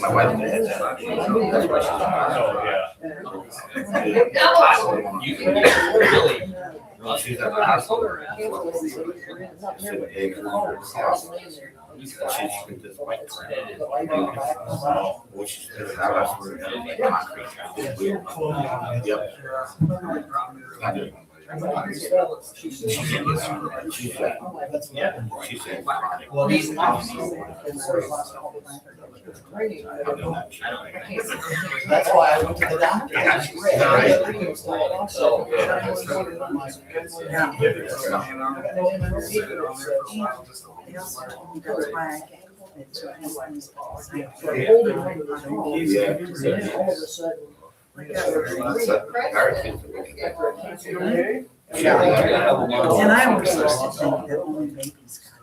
My wife did that. You can get really. She's at the hospital. She's this white which is concrete. Yep. She said, Well, he's That's why I went to the doctor. And I always used to think that only babies got it.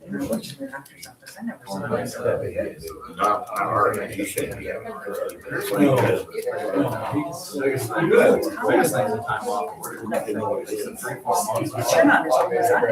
They were watching the doctor's office. I never saw You're not as old as I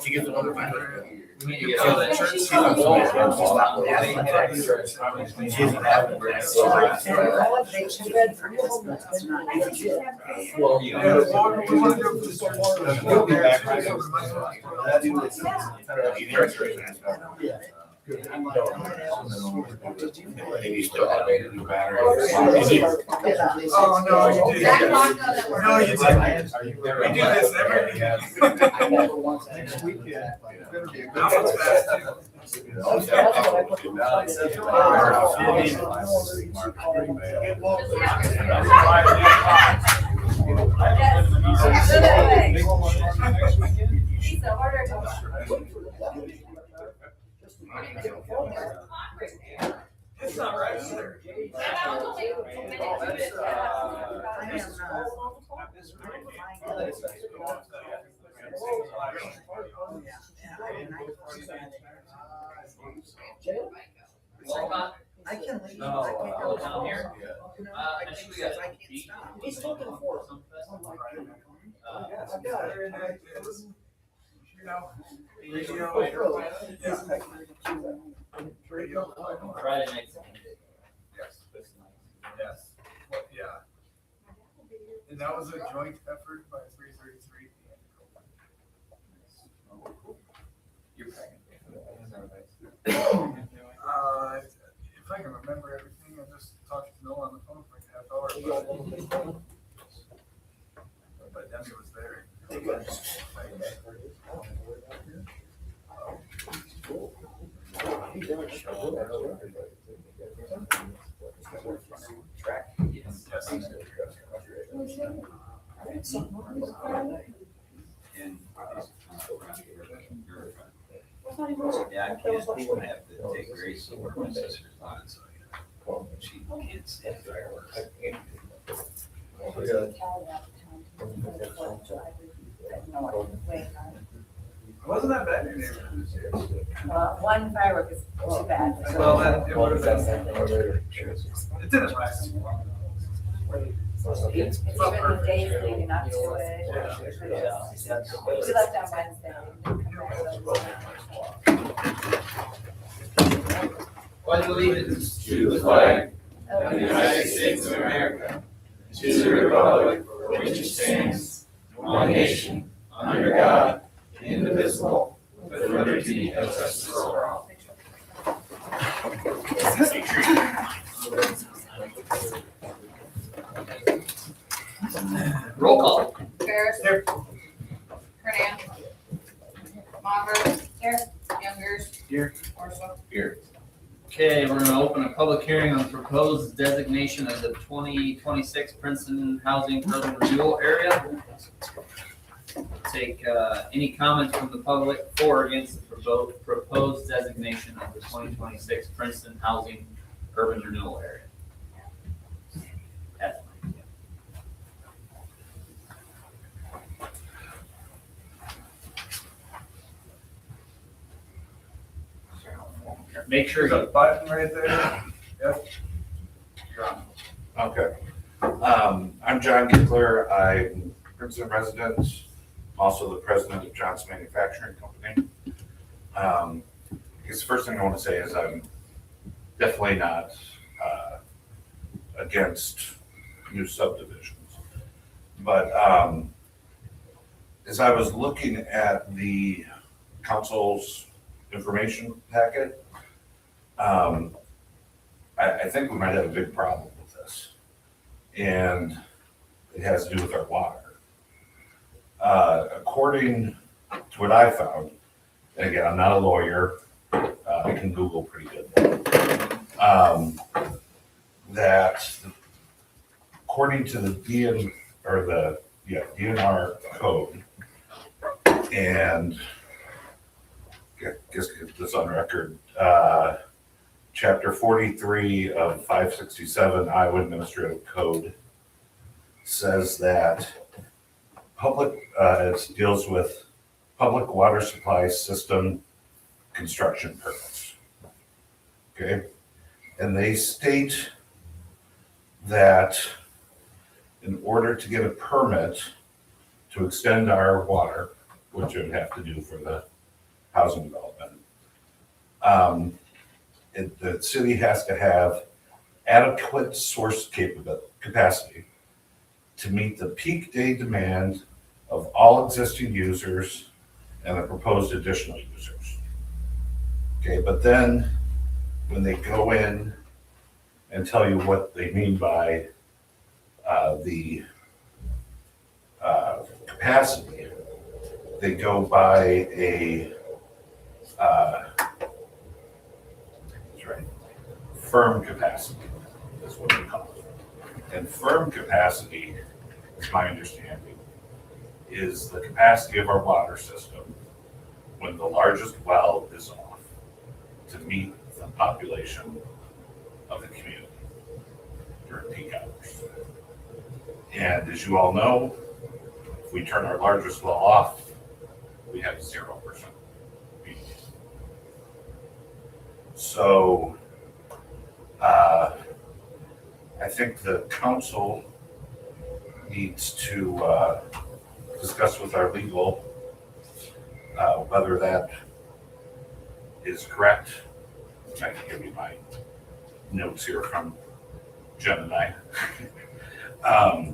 She gets another back. We need to get out of that church. And you still have a new battery. Oh, no, you did. No, you didn't. We do this every Next weekend. That one's fast It's not right either. I can leave. No, down here. I think we got. He's looking for some. Friday night. Yes. Yes. Well, yeah. And that was a joint effort by 333. You're pregnant. If I can remember everything, I just talked to Noah on the phone for like a half hour. But Demi was there. Yes. Yeah, I can't even have to take Grace to work. My sister's on, so she can't stand fireworks. Wasn't that bad in your neighborhood? One firework is too bad. Well, then it would have been. It didn't last too long. It's been the days leading up to it. Yeah. We left on Wednesday. Pledge allegiance to the flag of the United States of America, to the republic for which it stands, one nation, under God, indivisible, with liberty and justice for all. Roll call. Ferris. Here. Kernan. Monver. Here. Youngers. Here. Orso. Okay, we're gonna open a public hearing on the proposed designation of the 2026 Princeton Housing Urban Renewal Area. Take any comments from the public for or against the proposed designation of the 2026 Princeton Housing Urban Renewal Area. Make sure There's you a button right there. Yep. You're on. Okay. I'm John Gickler. I'm Princeton resident, also the president of Johnson Manufacturing Company. I guess the first thing I want to say is I'm definitely not against new subdivisions. But as I was looking at the council's information packet, I think we might have a big problem with this. And it has to do with our water. According to what I found, and again, I'm not a lawyer, I can Google pretty good. That according to the DNR code, and just get this on record, Chapter 43 of 567 Iowa Administrative Code says that it deals with public water supply system construction permits. Okay, and they state that in order to get a permit to extend our water, which it would have to do for the housing development, the city has to have adequate source capacity to meet the peak day demand of all existing users and the proposed additional users. Okay, but then when they go in and tell you what they mean by the capacity, they go by a firm capacity, is what they call it. And firm capacity, is my understanding, is the capacity of our water system when the largest well is off to meet the population of the community during peak hours. And as you all know, if we turn our largest well off, we have 0% peak. So I think the council needs to discuss with our legal whether that is correct. I can give you my notes here from Jen and I. I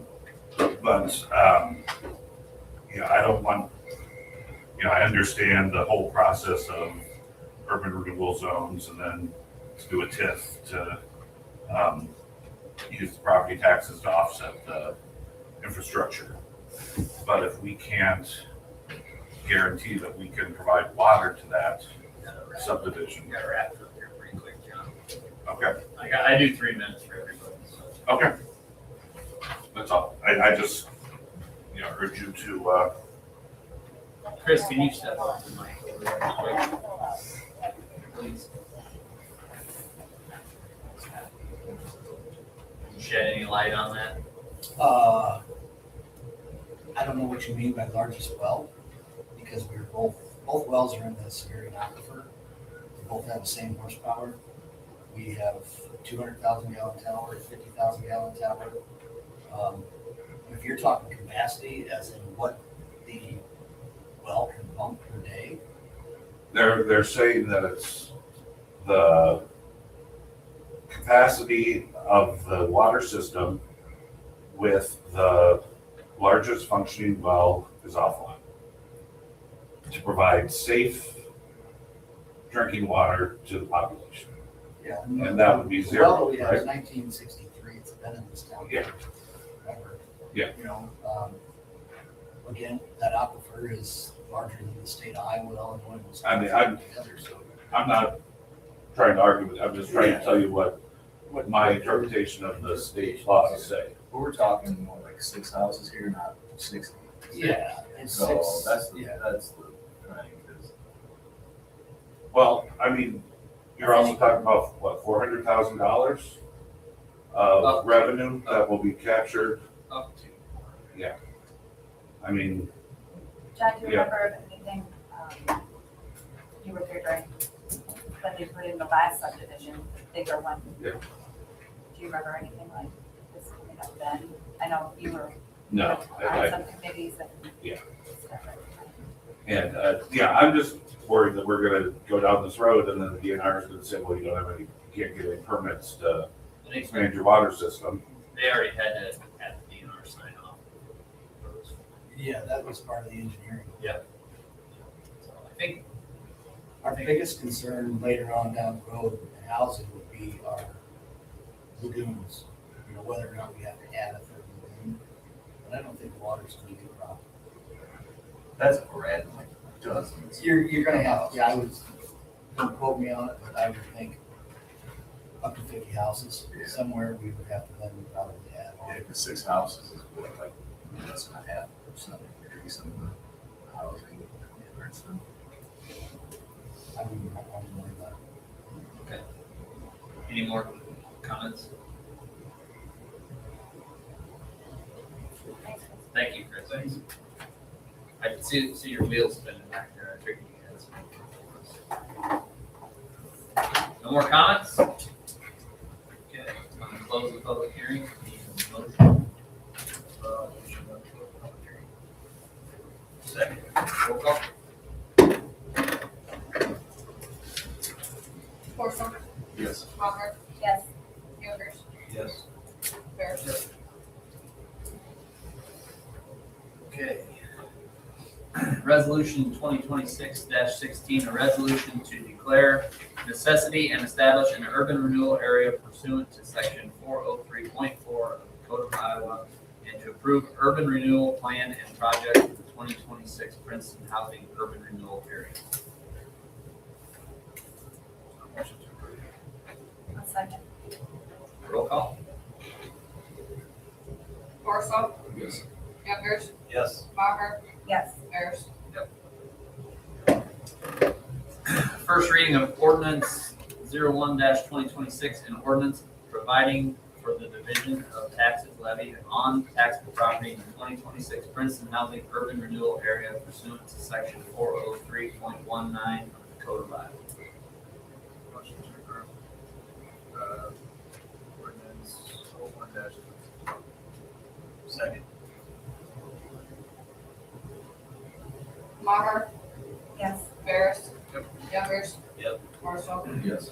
don't want, I understand the whole process of urban renewal zones and then to do a TIF to use the property taxes to offset the infrastructure. But if we can't guarantee that we can provide water to that subdivision. got to wrap it up here pretty quick, John. Okay, I do 3 minutes for everybody. So. okay. That's all. I just, urge you to, Chris, can you step up to the mic over there quick? Please. Shed any light on that? I don't know what you mean by largest well, because we're both wells are in the Siberian aquifer. They both have the same horsepower. We have a 200,000 gallon tower, a 50,000 gallon tower. If you're talking capacity, as in what the well can pump per day, They're saying that it's the capacity of the water system with the largest functioning well is offline to provide safe drinking water to the population. yeah. And that would be The zero, well that we have is right? 1963, it's been in this town. Yeah. Forever. Yeah. You know, again, that aquifer is larger than the state of Iowa, Illinois, and I mean, I'm- together, so. I'm not trying to argue with, I'm just trying to tell you what my interpretation of the state laws say. But we're talking more like 6 houses here, not 60. Yeah, it's So six, that's yeah. the thing, 'cause Well, I mean, you're also talking about, what, $400,000 of revenue that will be captured? Up to. I mean, John, do you Yeah. remember anything, you were there during, when they put in the last subdivision, the bigger one? Yeah. Do you remember anything like this coming up then? I know you were no, on some committees and. Yeah. stuff like and, yeah, I'm just worried that we're gonna go down this road and then the DNR is gonna say, well, you don't have any, you can't get any permits to expand your water system. They already had to have the DNR sign off. Yeah, that was part of the engineering. So I think, Our biggest concern later on down the road in housing would be our lagoons. You know, whether or not we have to add a third lagoon. But I don't think water's gonna be a problem. that's if we're adding like dozens. You're gonna have, yeah, don't quote me on it, but I would think up to 50 houses, Yeah. somewhere we would have to then probably add on. Yeah, 'cause 6 houses is what, like, less than a half percent increase in the housing. and stuff. I wouldn't worry about it. any more comments? Thank you, Chris. Thanks. I can see your wheels spinning back there. I figured you had some. No more comments? Okay, I'm gonna close the public hearing. Need a motion. Second, roll call. Corso, Yes. Maher, that. Yes, Yonders, Yes. Bears. Okay. Resolution 2026-16, a resolution to declare necessity and establish an urban renewal area pursuant to section 403.4 of the Code of Iowa, and to approve urban renewal plan and project for the 2026 Princeton Housing Urban Renewal Area. Motion to approve. a second. Roll call. Corso, Yes. Yonders, Yes. Maher, Yes, Bears. First reading of ordinance 01-2026, an ordinance providing for the division of taxes levied on taxable property in the 2026 Princeton Housing Urban Renewal Area pursuant to section 403.19 of the Code of Iowa. Motion to approve. Ordinance 01-. Second. Maher, yes, Bears. Yep. Yonders. Yep. Corso. Yes.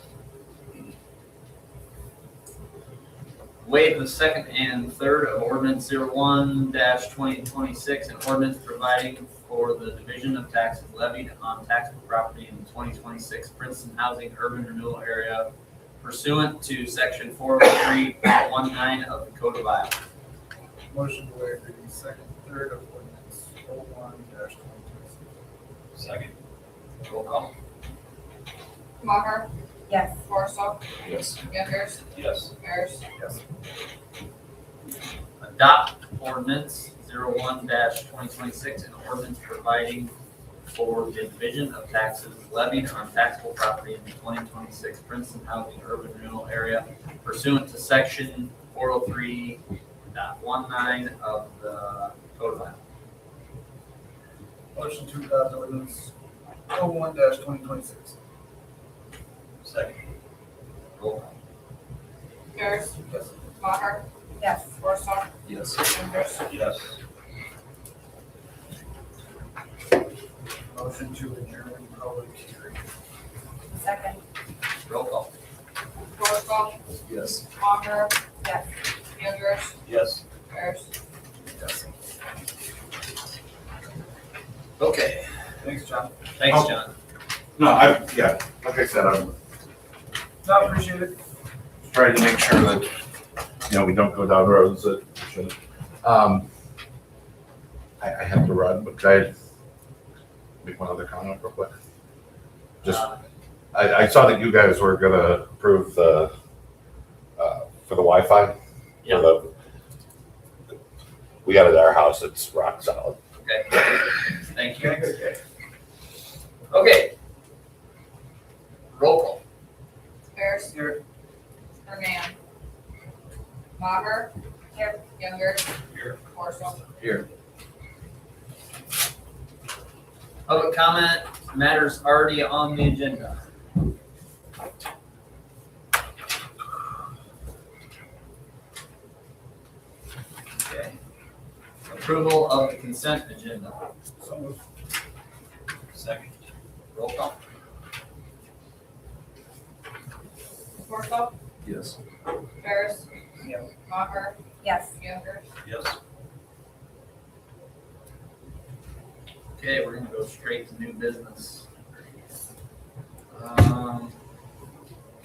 Waive the second and third of ordinance 01-2026, an ordinance providing for the division of taxes levied on taxable property in the 2026 Princeton Housing Urban Renewal Area pursuant to section 403.19 of the Code of Iowa. Motion to waive the second, third of ordinance 01-2026. Second. Roll call. Maher, yes, Corso, Yes. Yonders, Yes. Bears. Yes. Adopt ordinance 01-2026, an ordinance providing for the division of taxes levied on taxable property in the 2026 Princeton Housing Urban Renewal Area pursuant to section 403.19 of the Code of Iowa. Motion to adopt ordinance 01-2026. Second. Roll call. Bears. Yes. Maher, Yes. Worcester, Yes. Andrews, Yes. Motion to adjourn public hearing. Second. Roll call. Worcester, Yes. Maher, Yes. Andrews, Yes. Bears. Yes. Okay, Thanks, John. thanks, Oh. John. No, yeah, like I said, I'm No, appreciate it. trying to make sure that, we don't go down roads that we shouldn't. I have to run, but could I make one other comment real quick? Just, I saw that you guys were gonna approve the, for the Wi-Fi. for Yeah. We got it at our house, it's rock solid. Okay, thank you. Okay. Roll call. Bears. Here. Hernán. Maher. Here. Younger. Here. Worcester. Here. Public comment, matters already on the agenda. Okay. Approval of the consent agenda. Second. Roll call. Worcester. Yes. Bears. Yeah. Maher. Yes. Younger. Yes. Okay, we're gonna go straight to new business.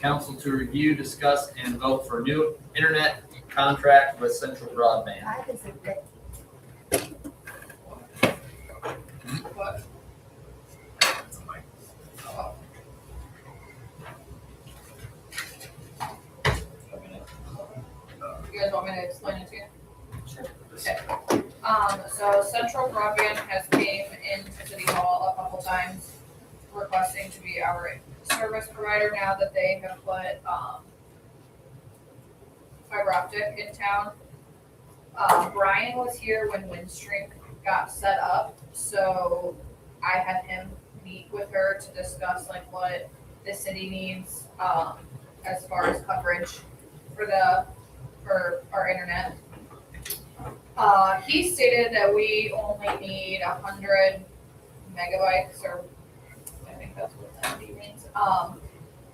Council to review, discuss, and vote for new internet contract with Central Broadband. I disagree. What? Oh. You guys want me to explain it to you? Sure. Okay. So Central Broadband has came into City Hall a couple times requesting to be our service provider now that they have put, fiber optic in town. Brian was here when Windstream got set up, so I had him meet with her to discuss like what the city needs, as far as coverage for our internet. He stated that we only need 100 megabytes, or I think that's what that means.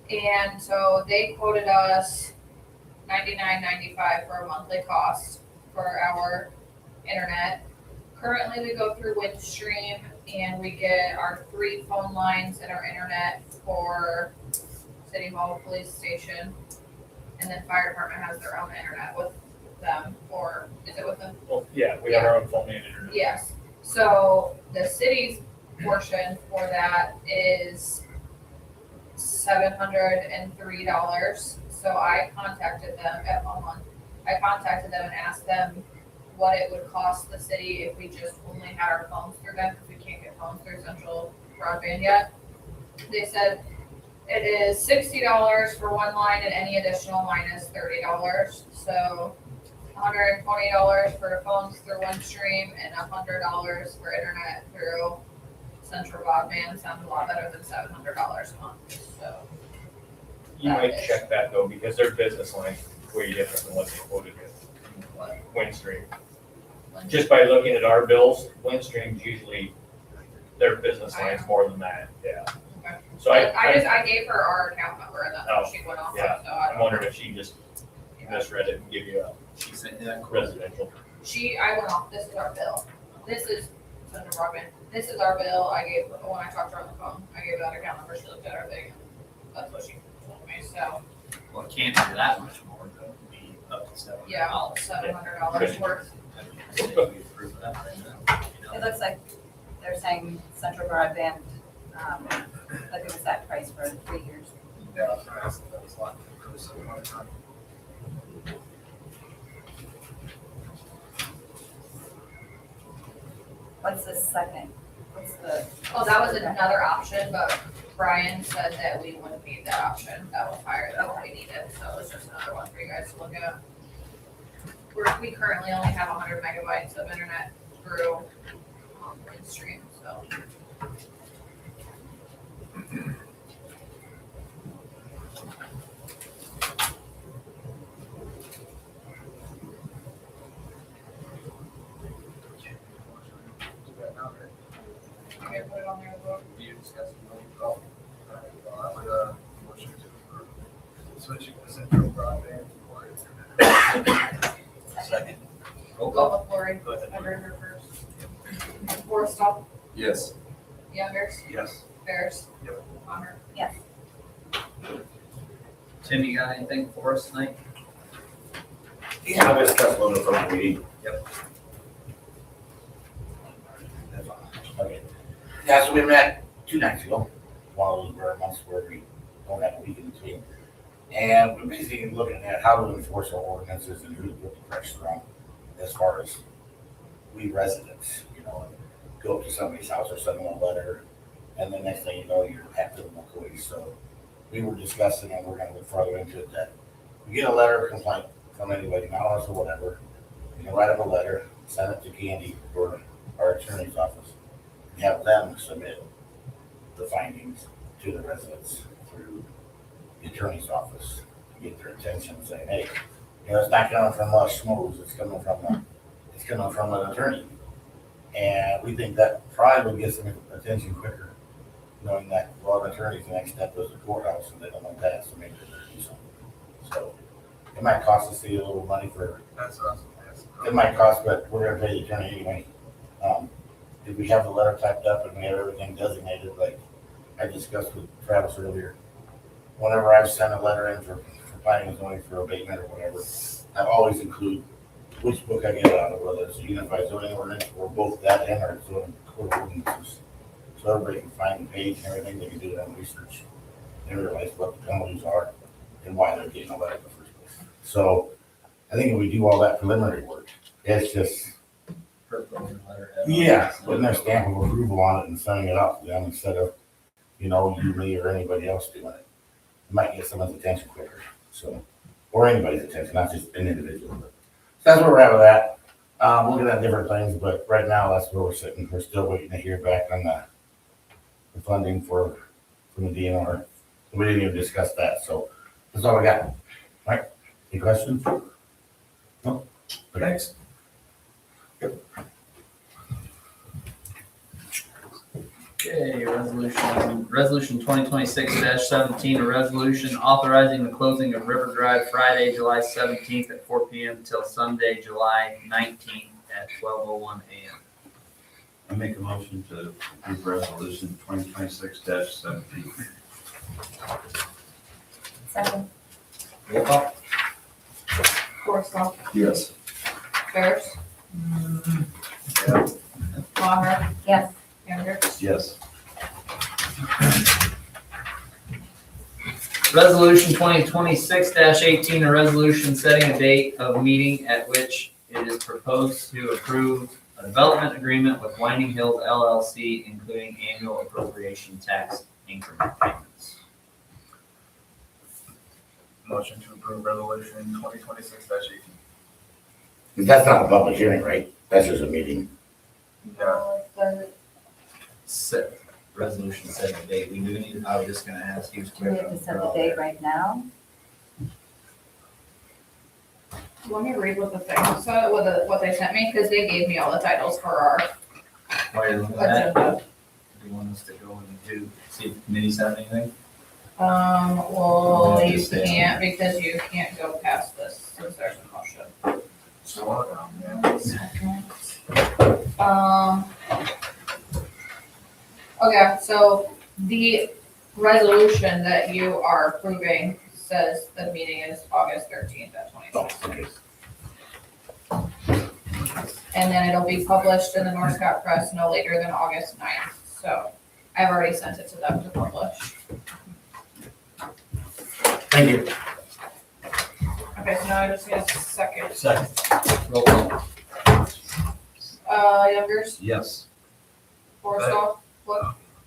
And so they quoted us $99.95 for a monthly cost for our internet. Currently, we go through Windstream and we get our 3 phone lines and our internet for City Hall, police station, and then fire department has their own internet with them, or is it with them? Well, yeah, we have our own phone and internet. Yes. So the city's portion for that is $703. So I contacted them at 1 month. I contacted them and asked them what it would cost the city if we just only had our phones through them, because we can't get phones through Central Broadband yet. They said it is $60 for 1 line and any additional line is $30. So $120 for phones through Windstream and $100 for internet through Central Broadband. Sounds a lot better than $700 a month, so. You might check that though, because their business line's way different than what they quoted with Windstream. Just by looking at our bills, Windstream's usually, their business line's more than that, yeah. Okay. So I I gave her our account number and that's what she went off of, yeah. so I don't. wondered if she just misread it and give you a She sent that quote. residential. I went off, this is our bill. This is Central Broadband. This is our bill. When I talked to her on the phone, I gave that account number. She looked at everything. That's what she told me, so, Well, it can't be that much more, though. It'd be up to $700. yeah, $700 worth. We approve that right now, you know? It looks like they're saying Central Broadband, that it was that price for 3 years. Yeah, that's right. That was a lot. It was a lot of time. What's the second? What's the? Oh, that was another option, but Brian said that we wouldn't need that option. That was higher than what we needed, so it was just another one for you guys to look at. We currently only have 100 megabytes of internet through Windstream, so. discussing? Well, I would, motion to approve switching to central broadband for internet. Second. Roll Go call. with Lori. Go ahead. I heard her first. Forrest, Yes. Youngers, Yes. Bears. Yep. Honor. Tim, you got anything for us tonight? Yeah, I discussed a little bit from the meeting. Yep. Okay. Yeah, so we met 2 nights ago, while those were months where we don't have a week in between. And we're basically looking at how to enforce our ordinances and who to put the pressure on as far as we residents, you know, and go up to somebody's house or send them a letter, and the next thing you know, you're half of them McCoy. So we were discussing, and we're gonna look further into it, that we get a letter of complaint from anybody, anonymous or whatever, you can write up a letter, send it to Candy or our attorney's office, and have them submit the findings to the residents through the attorney's office to get their attention, saying, hey, you know, it's not coming from us schmoes, it's coming from an attorney. And we think that probably would get some attention quicker, knowing that a lot of attorneys, the next step is the courthouse, and they don't want that, so maybe they'll do something. So it might cost us a little money for, That's awesome. Yes. it might cost, but we're gonna pay the attorney anyway. If we have the letter typed up and we have everything designated, like I discussed with Travis earlier, whenever I send a letter in for planning and zoning for abatement or whatever, I always include which book I get out of, whether it's a unified zoning ordinance or both that and our zoning code ordinances. So everybody can find the page and everything, they can do their own research and realize what the penalties are and why they're getting all that in the first place. So I think if we do all that preliminary work, it's just, yeah, putting their stamp of approval on it and sending it out to them instead of, you know, you, me, or anybody else doing it. It might get someone's attention quicker, so, or anybody's attention, not just an individual. But that's where we're at with that. Looking at different things, but right now, that's where we're sitting. We're still waiting to hear back on the funding from the DNR. We didn't even discuss that, so that's all I got. All right, any questions? No? Thanks. Okay, resolution 2026-17, a resolution authorizing the closing of River Drive Friday, July 17th at 4 p.m. till Sunday, July 19th at 12:01 a.m. I make a motion to approve resolution 2026-17. Second. Roll call. Forrest, Yes. Bears. Honor. Yes. Youngers. Yes. Resolution 2026-18, a resolution setting a date of meeting at which it is proposed to approve a development agreement with Winding Hills LLC, including annual appropriation tax increment payments. Motion to approve resolution 2026-18. That's not a public hearing, right? That's just a meeting. No, the Set, resolution setting a date. We do need, I was just gonna ask you. Do we have to set the date right now? Let me read what the thing said, what they sent me, because they gave me all the titles for our Why is that? Do you want us to go and see if the committees have anything? Well, Yeah, you just stay on. can't, because you can't go past this, since there's a motion. Okay, so the resolution that you are approving says the meeting is August 13th at 2026. And then it'll be published in the North Scott Press no later than August 9th. So I've already sent it to them to publish. Thank you. Okay, so now I just need a second. Second. Roll call. Youngers, Yes. Forrest,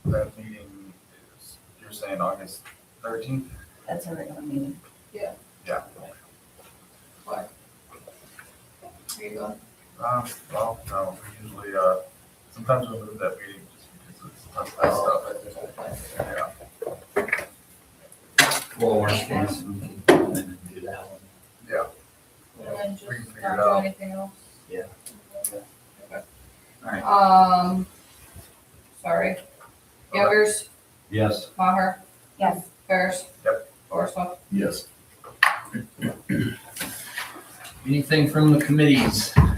That meeting is, you're saying August 13th? That's a regular meeting. where you going? Well, no, we usually, sometimes we move that meeting just because it's stuff. Yeah. Well, worst case, we can do that one. And then We just can figure not it do out. anything else? Yeah. Okay. All right. Sorry. Youngers, Yes. Maher, Yes. Ferris. Yep. Horsfall. Yes. Anything from the committees? Yeah.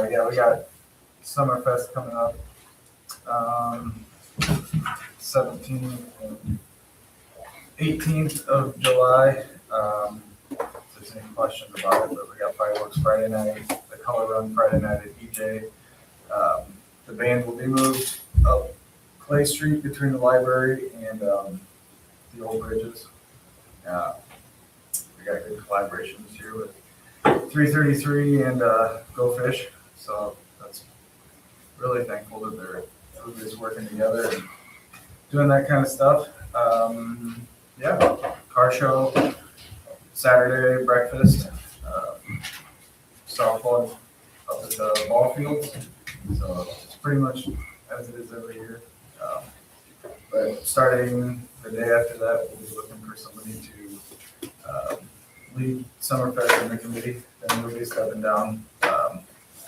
Yeah, we got Summerfest coming up, 17th and 18th of July. If there's any questions about it, but we got fireworks Friday night, the color run Friday night at EJ. The band will be moved up Clay Street between the library and the old bridges. We got good collaboration this year with 333 and Go Fish, so that's really thankful that everybody's working together and doing that kind of stuff. Yeah, car show, Saturday breakfast, softball up at the ball fields. So it's pretty much as it is every year. But starting the day after that, we'll be looking for somebody to lead Summerfest in the committee. Then we'll be stepping down.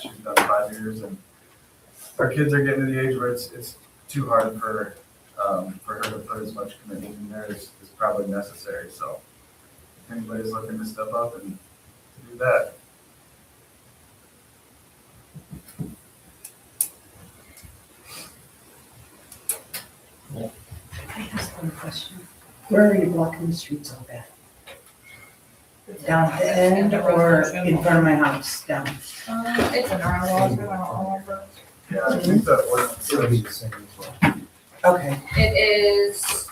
She's done 5 years, and our kids are getting to the age where it's too hard for her to put as much commitment in there as is probably necessary. So if anybody's looking to step up and do that. I have one question. Where are you blocking the streets all at? Down at the end or in front of my house, down? It's in our laws, I don't remember. Yeah, I think the ordinance It'll be says the same as well. Okay, It is,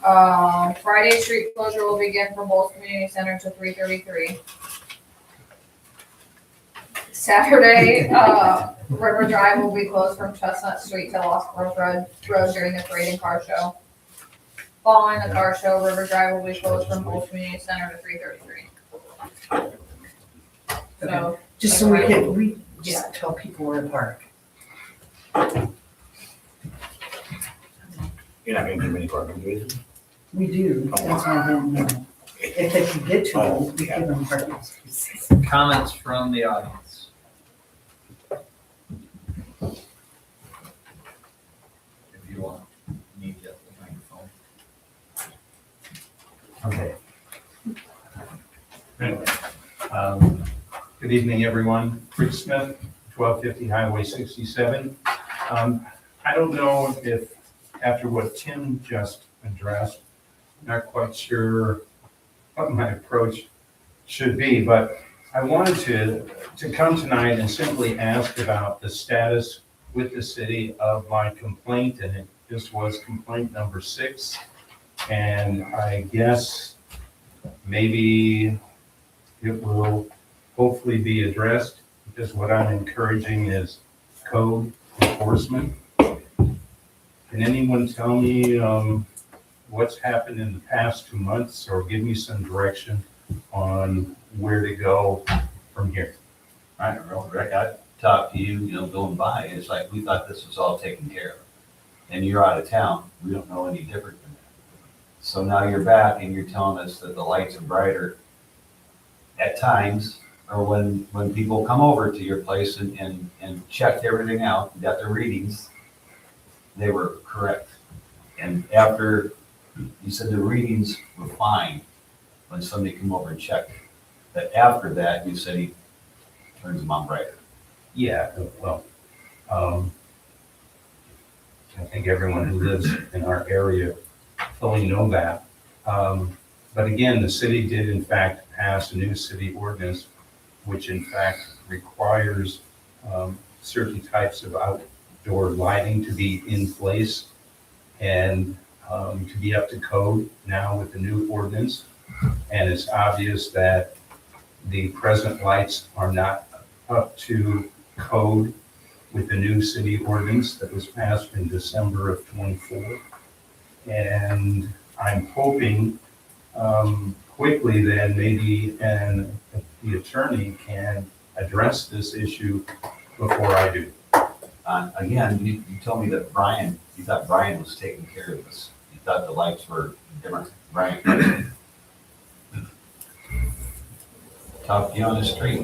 Friday street closure will begin from Bowles Community Center to 333. Saturday, River Drive will be closed from Chestnut Street to Lost Grove Road during the parade and car show. Following the car show, River Drive will be closed from Bowles Community Center to 333. So, just so we just tell people where to park. You're not gonna give any parking, do you? We do, that's why I didn't know. If they could get to them, we give them parking spaces. Comments from the audience? If you want, need the microphone. Okay. Good evening, everyone. Rick Smith, 1250 Highway 67. I don't know if, after what Tim just addressed, not quite sure what my approach should be, but I wanted to come tonight and simply ask about the status with the city of my complaint, and this was complaint number 6. And I guess maybe it will hopefully be addressed, because what I'm encouraging is code enforcement. Can anyone tell me what's happened in the past 2 months, or give me some direction on where to go from here? I don't know, Rick, I talked to you, going by, it's like, we thought this was all taken care of. And you're out of town, we don't know any different than that. So now you're back and you're telling us that the lights are brighter at times, or when people come over to your place and checked everything out, and got their readings, they were correct. And after, you said the readings were fine when somebody came over and checked. But after that, you said he turns them on brighter. Yeah, well, I think everyone who lives in our area fully know that. But again, the city did in fact pass a new city ordinance, which in fact requires certain types of outdoor lighting to be in place and to be up to code now with the new ordinance. And it's obvious that the present lights are not up to code with the new city ordinance that was passed in December of '24. And I'm hoping quickly then maybe the attorney can address this issue before I do. Again, you told me that Brian You thought Brian was taking care of this. You thought the lights were different. Brian talked to you on the street.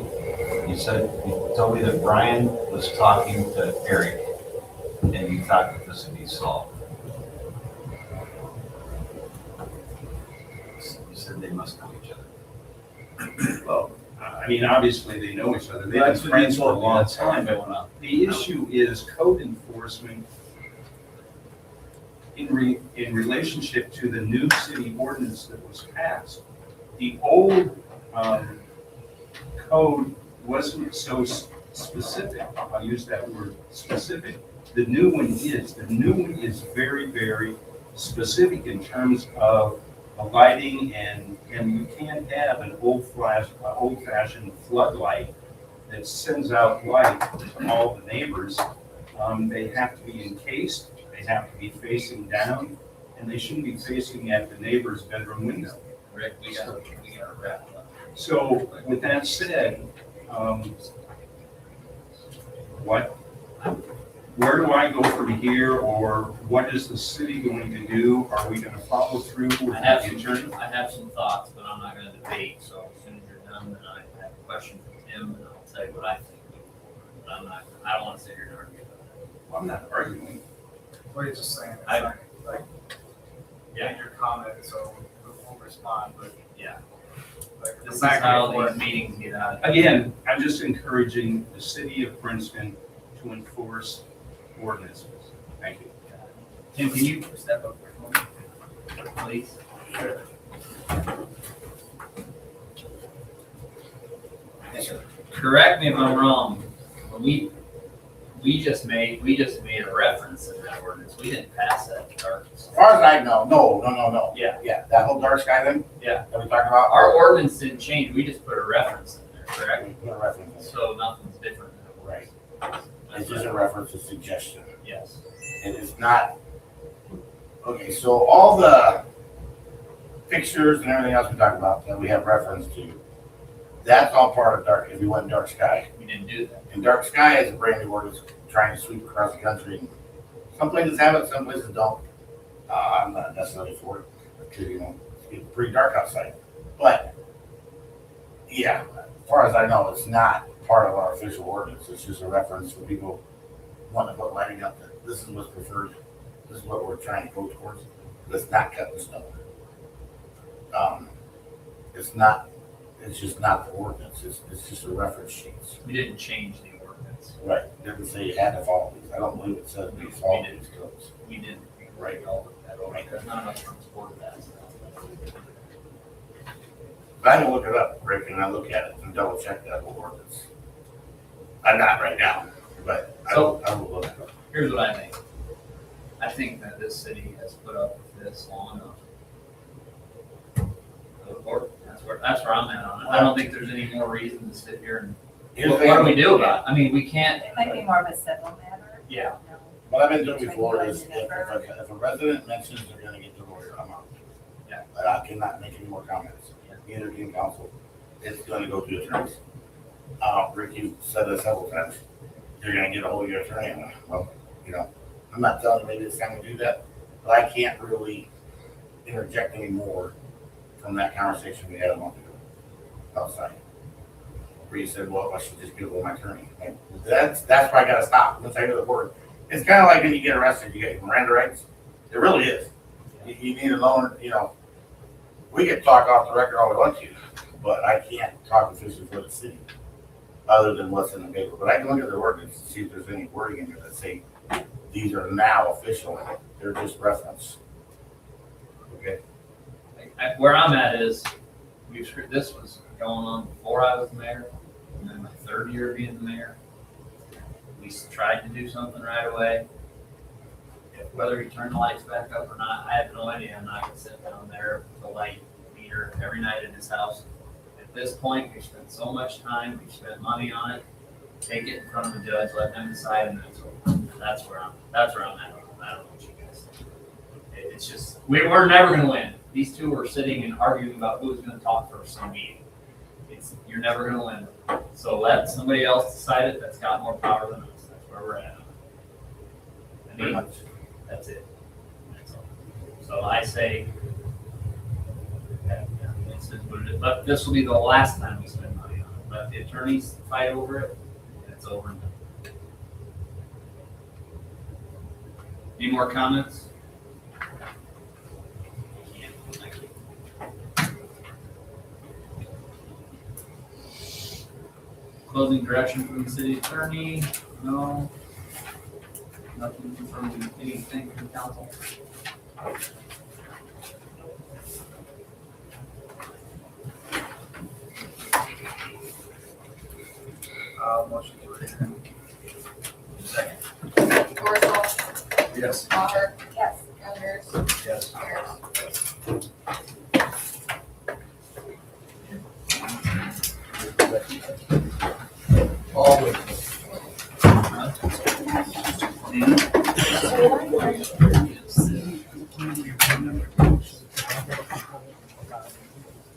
You told me that Brian was talking to Eric and you thought that this would be solved. You said they must know each other. Well, I mean, obviously, they know each other. They've been That's what friends you for a told me. long That's why time. I went up. The issue is code enforcement in relationship to the new city ordinance that was passed. The old code wasn't so specific. I'll use that word, specific. The new one is. The new one is very, very specific in terms of lighting, and you can't have an old-fashioned floodlight that sends out light to all the neighbors. They have to be encased, they have to be facing down, and they shouldn't be facing at the neighbor's bedroom window. Rick, we gotta wrap it up. So with that said, where do I go from here, or what is the city going to do? Are we gonna follow through with I have the attorney? I have some thoughts, but I'm not gonna debate, so as soon as you're done, then I have a question for Tim, and I'll tell you what I think. But I don't wanna sit here and argue about it. Well, I'm not arguing. What are you just saying? It's I- like, make your comment, so we'll respond, but. Yeah. Like, This is back and how forth. these meetings get out. Again, I'm just encouraging the city of Princeton to enforce ordinances. Thank you. Tim, can you step up for me, please? Correct me if I'm wrong, but we just made a reference in that ordinance. We didn't pass that dark. As far as I know, no. Yeah. Yeah, that whole dark sky thing? Yeah. That we talked about? Our ordinance didn't change. We just put a reference in there, correct? We put a reference in. So nothing's different. Right. That's It's just a right. reference, a suggestion. Yes. It is not, okay, so all the fixtures and everything else we talked about that we have reference to, that's all part of dark, if you went dark sky. We didn't do that. And dark sky is a brand new word that's trying to sweep across the country. Some places have it, some places don't. I'm not necessarily for it, because, it's pretty dark outside. But, yeah, as far as I know, it's not part of our official ordinance. It's just a reference for people wanting to put lighting up that this is what's preferred. This is what we're trying to go towards. Let's not cut the snow. It's just not the ordinance. It's just a reference sheet. We didn't change the ordinance. Right, didn't say you had to follow these, I don't believe it says we follow these codes. We didn't write all of that over because none of us from support that. I can look it up, Rick, and I look at it and double check that whole ordinance. I'm not right now, but I will look it up. Here's what I think. I think that this city has put up with this long enough. Go to court. That's where I'm at on it. I don't think there's any more reason to sit here and, what do we do about it? I mean, we can't, It might be more of a civil matter. yeah. you know. What I've been doing before is if a resident mentions they're gonna get the lawyer, I'm out. Yeah. But I cannot make any more comments, neither can council. It's gonna go to attorneys. Rick, you said this several times, you're gonna get a hold of your attorney. I'm like, well, I'm not telling you maybe it's time to do that, but I can't really interject anymore from that conversation we had a month ago outside. Where you said, well, I should just get a hold of my attorney. Like, that's where I gotta stop, once I hear the word. It's kind of like when you get arrested, you get your Miranda rights. It really is. You need a loan, we can talk off the record all we want to, but I can't talk officially for the city, other than what's in the paper. But I can look at the ordinance and see if there's any wording in there that say, these are now official, they're just reference. Okay? Where I'm at is, this was going on before I was mayor, and then my third year being the mayor. We tried to do something right away. Whether he turned the lights back up or not, I have no idea. I'm not gonna sit down there with the light meter every night in his house. At this point, we've spent so much time, we've spent money on it. Take it in front of the judge, let them decide, and that's where I'm at. I don't know what you guys think. It's just, we're never gonna win. These two are sitting and arguing about who's gonna talk first in the meeting. You're never gonna win. So let somebody else decide it that's got more power than us. That's where we're at. I mean, That's it. That's all. So I say, this is what it is, but this will be the last time we spend money on it. But if the attorneys fight over it, it's over and done. Any more comments? Closing direction from the city attorney, no. Nothing from anything from council. Motion to adjourn. Second. Dorsal, Yes. Maher, Yes. Rogers, Yes. Ayers. Always. Huh?